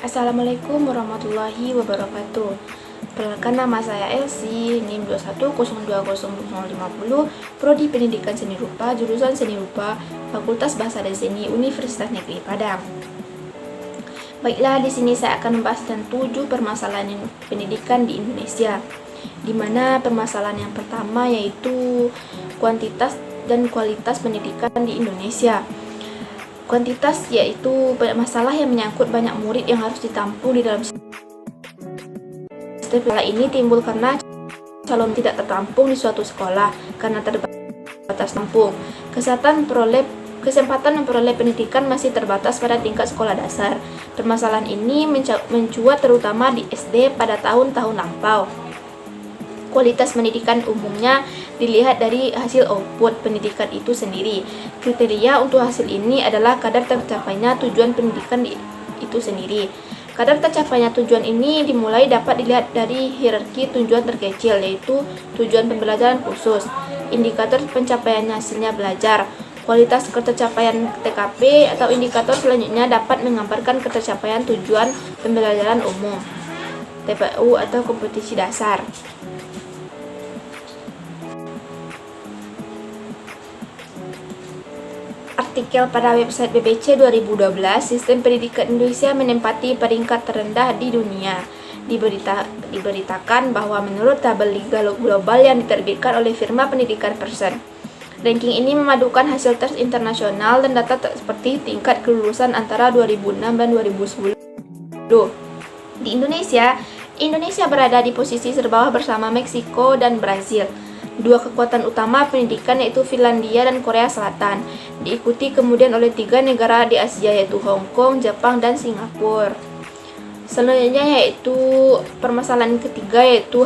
Assalamualaikum warahmatullahi wabarakatuh. Perkenalkan, nama saya Elsie, NIM 21020050, Prodi Pendidikan Seni Rupa, jurusan Seni Rupa, Fakultas Bahasa dan Seni, Universitas Negeri Padang. Baiklah, di sini saya akan membahas tentang 7 permasalahan pendidikan di Indonesia, di mana permasalahan yang pertama yaitu kuantitas dan kualitas pendidikan di Indonesia. Kuantitas yaitu masalah yang menyangkut banyak murid yang harus ditampung di dalam sistem. Masalah ini timbul karena calon tidak tertampung di suatu sekolah karena terbatas tampung. Kesempatan memperoleh pendidikan masih terbatas pada tingkat sekolah dasar. Permasalahan ini mencuat terutama di SD pada tahun-tahun lampau. Kualitas pendidikan umumnya dilihat dari hasil output pendidikan itu sendiri. Kriteria untuk hasil ini adalah kadar tercapainya tujuan pendidikan itu sendiri. Kadar tercapainya tujuan ini dapat dilihat dari hierarki tujuan terkecil, yaitu tujuan pembelajaran khusus, indikator pencapaiannya hasilnya belajar, kualitas ketercapaian TKP, atau indikator selanjutnya dapat menggambarkan ketercapaian tujuan pembelajaran umum, TPU atau kompetisi dasar. Artikel pada website BBC 2012, sistem pendidikan Indonesia menempati peringkat terendah di dunia. Diberitakan bahwa menurut tabel Liga Global yang diterbitkan oleh firma pendidikan Pearson, ranking ini memadukan hasil tes internasional dan data seperti tingkat kelulusan antara 2006 dan 2010. Di Indonesia berada di posisi terbawah bersama Meksiko dan Brazil. Dua kekuatan utama pendidikan yaitu Finlandia dan Korea Selatan, diikuti kemudian oleh 3 negara di Asia yaitu Hong Kong, Jepang, dan Singapura. Selanjutnya yaitu permasalahan ketiga yaitu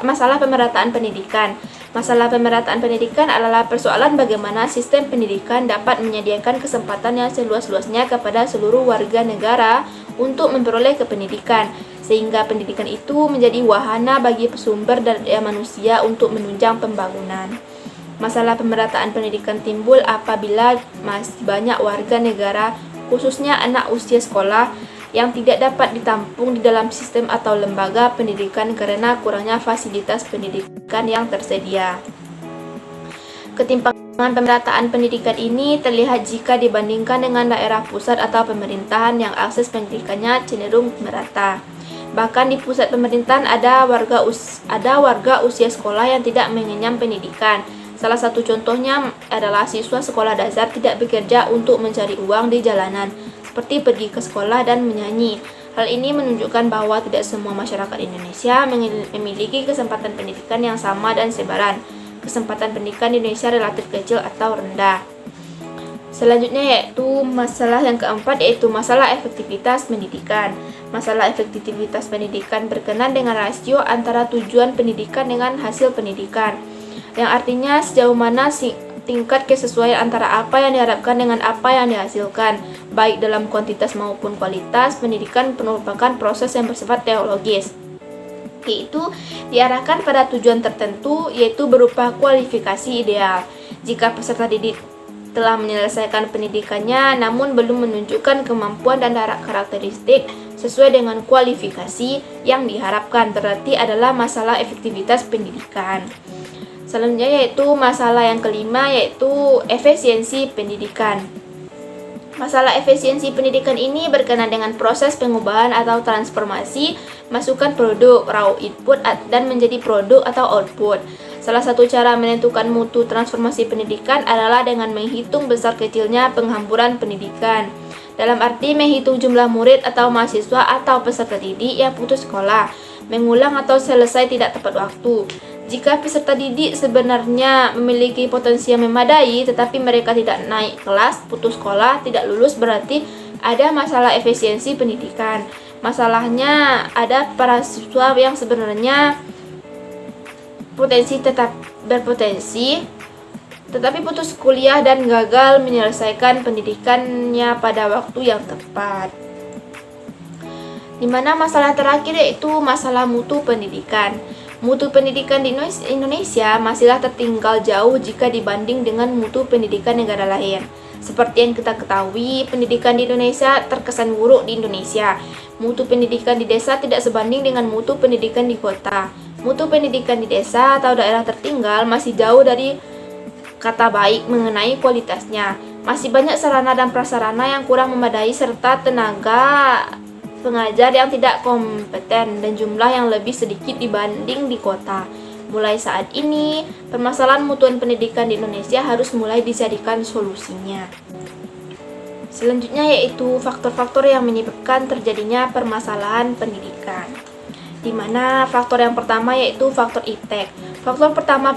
masalah pemerataan pendidikan. Masalah pemerataan pendidikan adalah persoalan bagaimana sistem pendidikan dapat menyediakan kesempatan yang seluas-luasnya kepada seluruh warga negara untuk memperoleh pendidikan, sehingga pendidikan itu menjadi wahana bagi sumber daya manusia untuk menunjang pembangunan. Masalah pemerataan pendidikan timbul apabila masih banyak warga negara, khususnya anak usia sekolah, yang tidak dapat ditampung di dalam sistem atau lembaga pendidikan karena kurangnya fasilitas pendidikan yang tersedia. Ketimpangan pemerataan pendidikan ini terlihat jika dibandingkan dengan daerah pusat atau pemerintahan yang akses pendidikannya cenderung merata. Bahkan di pusat pemerintahan ada warga usia sekolah yang tidak mengenyam pendidikan. Salah satu contohnya adalah siswa sekolah dasar tidak bekerja untuk mencari uang di jalanan, seperti pergi ke sekolah dan menyanyi. Hal ini menunjukkan bahwa tidak semua masyarakat Indonesia memiliki kesempatan pendidikan yang sama dan sebaran. Kesempatan pendidikan di Indonesia relatif kecil atau rendah. Selanjutnya yaitu masalah yang keempat yaitu masalah efektivitas pendidikan. Masalah efektivitas pendidikan berkenaan dengan rasio antara tujuan pendidikan dengan hasil pendidikan, yang artinya sejauh mana tingkat kesesuaian antara apa yang diharapkan dengan apa yang dihasilkan, baik dalam kuantitas maupun kualitas. Pendidikan merupakan proses yang bersifat teologis, yaitu diarahkan pada tujuan tertentu, yaitu berupa kualifikasi ideal. Jika peserta didik telah menyelesaikan pendidikannya namun belum menunjukkan kemampuan dan karakteristik sesuai dengan kualifikasi yang diharapkan, berarti adalah masalah efektivitas pendidikan. Selanjutnya yaitu masalah yang kelima yaitu efisiensi pendidikan. Masalah efisiensi pendidikan ini berkenaan dengan proses pengubahan atau transformasi masukan produk raw input dan menjadi produk atau output. Salah satu cara menentukan mutu transformasi pendidikan adalah dengan menghitung besar kecilnya penghamburan pendidikan. Dalam arti menghitung jumlah murid atau mahasiswa atau peserta didik yang putus sekolah, mengulang atau selesai tidak tepat waktu. Jika peserta didik sebenarnya memiliki potensi yang memadai tetapi mereka tidak naik kelas, putus sekolah, tidak lulus, berarti ada masalah efisiensi pendidikan. Masalahnya ada para siswa yang sebenarnya berpotensi tetapi putus kuliah dan gagal menyelesaikan pendidikannya pada waktu yang tepat. Di mana masalah terakhir yaitu masalah mutu pendidikan. Mutu pendidikan di Indonesia masihlah tertinggal jauh jika dibanding dengan mutu pendidikan negara lain. Seperti yang kita ketahui, pendidikan di Indonesia terkesan buruk di Indonesia. Mutu pendidikan di desa tidak sebanding dengan mutu pendidikan di kota. Mutu pendidikan di desa atau daerah tertinggal masih jauh dari kata baik mengenai kualitasnya. Masih banyak sarana dan prasarana yang kurang memadai serta tenaga pengajar yang tidak kompeten dan jumlah yang lebih sedikit dibanding di kota. Mulai saat ini, permasalahan mutuan pendidikan di Indonesia harus mulai dijadikan solusinya. Selanjutnya yaitu faktor-faktor yang menyebabkan terjadinya permasalahan pendidikan. Di mana faktor yang pertama yaitu faktor iptek. Faktor pertama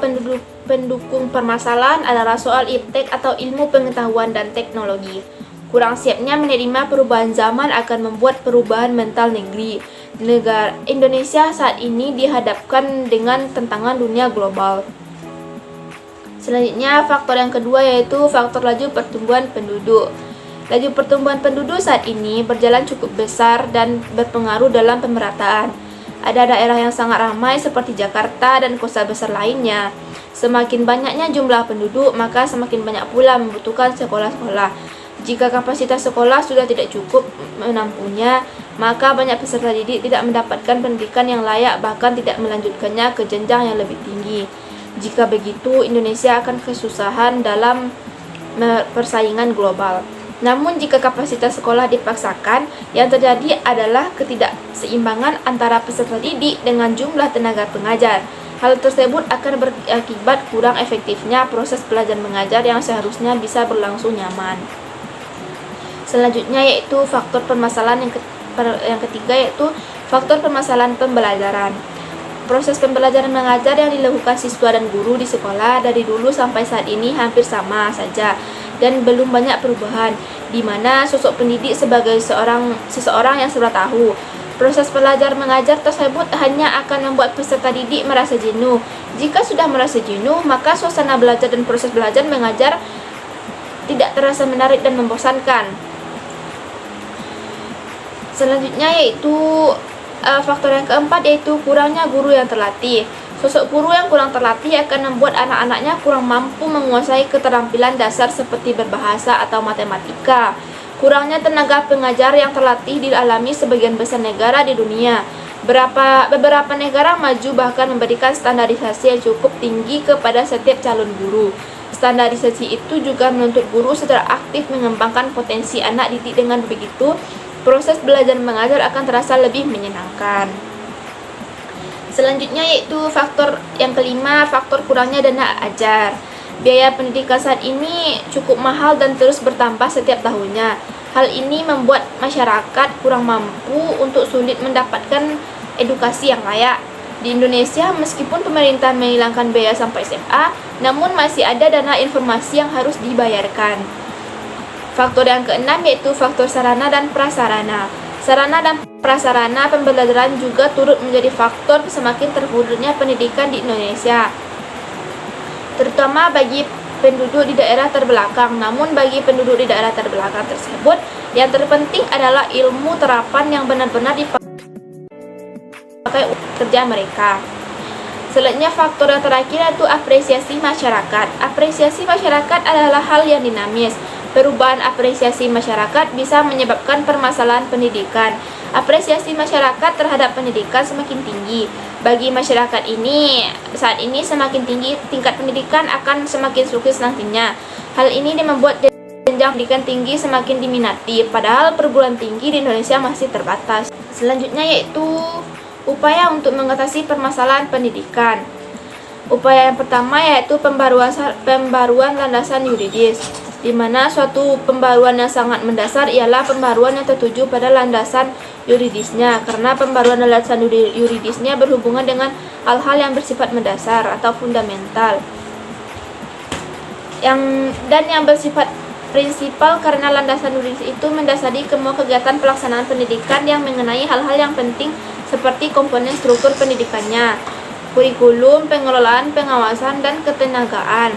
pendukung permasalahan adalah soal iptek atau ilmu pengetahuan dan teknologi. Kurang siapnya menerima perubahan zaman akan membuat perubahan mental negeri. Negara Indonesia saat ini dihadapkan dengan tantangan dunia global. Selanjutnya, faktor yang kedua yaitu faktor laju pertumbuhan penduduk. Laju pertumbuhan penduduk saat ini berjalan cukup besar dan berpengaruh dalam pemerataan. Ada daerah yang sangat ramai seperti Jakarta dan kota besar lainnya. Semakin banyaknya jumlah penduduk, maka semakin banyak pula membutuhkan sekolah-sekolah. Jika kapasitas sekolah sudah tidak cukup menampungnya, maka banyak peserta didik tidak mendapatkan pendidikan yang layak, bahkan tidak melanjutkannya ke jenjang yang lebih tinggi. Jika begitu, Indonesia akan kesusahan dalam persaingan global. Namun jika kapasitas sekolah dipaksakan, yang terjadi adalah ketidakseimbangan antara peserta didik dengan jumlah tenaga pengajar. Hal tersebut akan berakibat kurang efektifnya proses belajar mengajar yang seharusnya bisa berlangsung nyaman. Selanjutnya yaitu faktor permasalahan yang ketiga yaitu faktor permasalahan pembelajaran. Proses pembelajaran mengajar yang dilakukan siswa dan guru di sekolah dari dulu sampai saat ini hampir sama saja dan belum banyak perubahan, di mana sosok pendidik sebagai seseorang yang sudah tahu. Proses belajar mengajar tersebut hanya akan membuat peserta didik merasa jenuh. Jika sudah merasa jenuh, maka suasana belajar dan proses belajar mengajar tidak terasa menarik dan membosankan. Selanjutnya yaitu faktor yang keempat yaitu kurangnya guru yang terlatih. Sosok guru yang kurang terlatih akan membuat anak-anaknya kurang mampu menguasai keterampilan dasar seperti berbahasa atau matematika. Kurangnya tenaga pengajar yang terlatih dialami sebagian besar negara di dunia. Beberapa negara maju bahkan memberikan standarisasi yang cukup tinggi kepada setiap calon guru. Standarisasi itu juga menuntut guru secara aktif mengembangkan potensi anak didik. Dengan begitu, proses belajar mengajar akan terasa lebih menyenangkan. Selanjutnya yaitu faktor yang kelima, faktor kurangnya dana ajar. Biaya pendidikan saat ini cukup mahal dan terus bertambah setiap tahunnya. Hal ini membuat masyarakat kurang mampu untuk sulit mendapatkan edukasi yang layak. Di Indonesia, meskipun pemerintah menghilangkan biaya sampai SMA, namun masih ada dana informasi yang harus dibayarkan. Faktor yang keenam yaitu faktor sarana dan prasarana. Sarana dan prasarana pembelajaran juga turut menjadi faktor semakin terpuruknya pendidikan di Indonesia, terutama bagi penduduk di daerah terbelakang. Namun bagi penduduk di daerah terbelakang tersebut, yang terpenting adalah ilmu terapan yang benar-benar dipakai untuk kerja mereka. Selanjutnya faktor yang terakhir yaitu apresiasi masyarakat. Apresiasi masyarakat adalah hal yang dinamis. Perubahan apresiasi masyarakat bisa menyebabkan permasalahan pendidikan. Apresiasi masyarakat terhadap pendidikan semakin tinggi. Bagi masyarakat ini, saat ini semakin tinggi tingkat pendidikan akan semakin sukses nantinya. Hal ini membuat jenjang pendidikan tinggi semakin diminati, padahal perguruan tinggi di Indonesia masih terbatas. Selanjutnya yaitu upaya untuk mengatasi permasalahan pendidikan. Upaya yang pertama yaitu pembaruan landasan yuridis, di mana suatu pembaruan yang sangat mendasar ialah pembaruan yang tertuju pada landasan yuridisnya, karena pembaruan landasan yuridisnya berhubungan dengan hal-hal yang bersifat mendasar atau fundamental yang bersifat prinsipal, karena landasan yuridis itu mendasari semua kegiatan pelaksanaan pendidikan yang mengenai hal-hal yang penting seperti komponen struktur pendidikannya, kurikulum, pengelolaan, pengawasan, dan ketenagaan.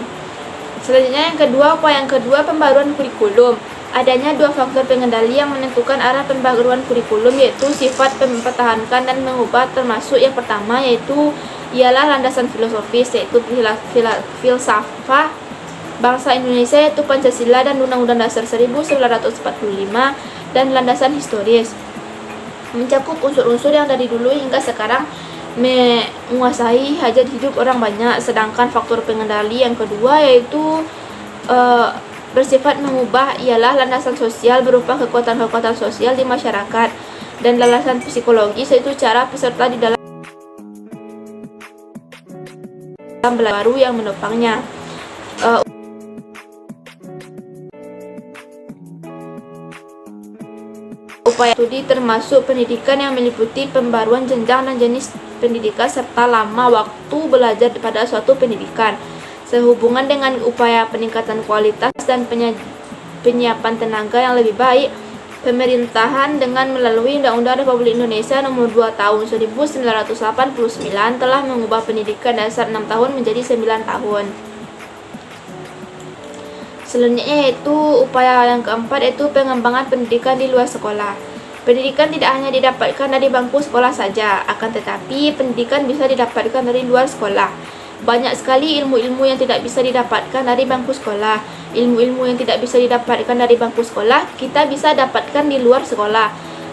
Selanjutnya upaya yang kedua pembaruan kurikulum. Adanya dua faktor pengendali yang menentukan arah pembaruan kurikulum, yaitu sifat mempertahankan dan mengubah, termasuk yang pertama ialah landasan filosofis, yaitu filsafat bangsa Indonesia, yaitu Pancasila dan Undang-Undang Dasar 1945, dan landasan historis. Mencakup unsur-unsur yang dari dulu hingga sekarang menguasai hajat hidup orang banyak. Sedangkan faktor pengendali yang kedua yaitu bersifat mengubah ialah landasan sosial berupa kekuatan-kekuatan sosial di masyarakat, dan landasan psikologis yaitu cara peserta di dalam baru yang menopangnya. Upaya studi termasuk pendidikan yang meliputi pembaruan jenjang dan jenis pendidikan serta lama waktu belajar pada suatu pendidikan. Sehubungan dengan upaya peningkatan kualitas dan penyiapan tenaga yang lebih baik, pemerintahan dengan melalui Undang-Undang Republik Indonesia Nomor 2 Tahun 1989 telah mengubah pendidikan dasar 6 tahun menjadi 9 tahun. Selanjutnya yaitu upaya yang keempat, yaitu pengembangan pendidikan di luar sekolah. Pendidikan tidak hanya didapatkan dari bangku sekolah saja, akan tetapi pendidikan bisa didapatkan dari luar sekolah. Banyak sekali ilmu-ilmu yang tidak bisa didapatkan dari bangku sekolah. Ilmu-ilmu yang tidak bisa didapatkan dari bangku sekolah, kita bisa dapatkan di luar sekolah.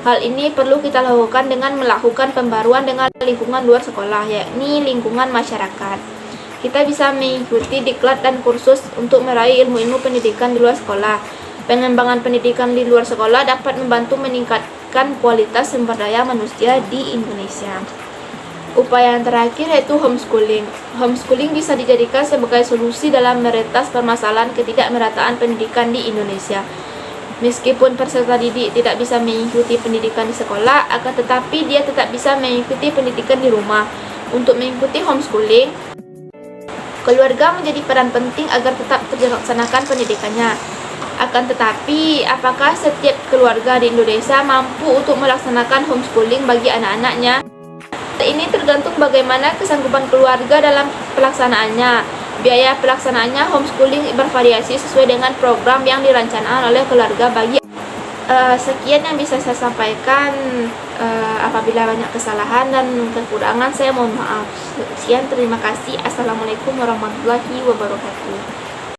Hal ini perlu kita lakukan dengan melakukan pembaruan dengan lingkungan luar sekolah, yakni lingkungan masyarakat. Kita bisa mengikuti diklat dan kursus untuk meraih ilmu-ilmu pendidikan di luar sekolah. Pengembangan pendidikan di luar sekolah dapat membantu meningkatkan kualitas sumber daya manusia di Indonesia. Upaya yang terakhir yaitu homeschooling. Homeschooling bisa dijadikan sebagai solusi dalam meretas permasalahan ketidakmerataan pendidikan di Indonesia. Meskipun peserta didik tidak bisa mengikuti pendidikan di sekolah, akan tetapi dia tetap bisa mengikuti pendidikan di rumah. Untuk mengikuti homeschooling, keluarga menjadi peran penting agar tetap terlaksanakan pendidikannya. Akan tetapi, apakah setiap keluarga di Indonesia mampu untuk melaksanakan homeschooling bagi anak-anaknya? Ini tergantung bagaimana kesanggupan keluarga dalam pelaksanaannya. Biaya pelaksanaannya homeschooling bervariasi sesuai dengan program yang dirancangkan oleh keluarga bagi sekian yang bisa saya sampaikan. Apabila banyak kesalahan dan kekurangan, saya mohon maaf. Sekian, terima kasih. Assalamualaikum warahmatullahi wabarakatuh.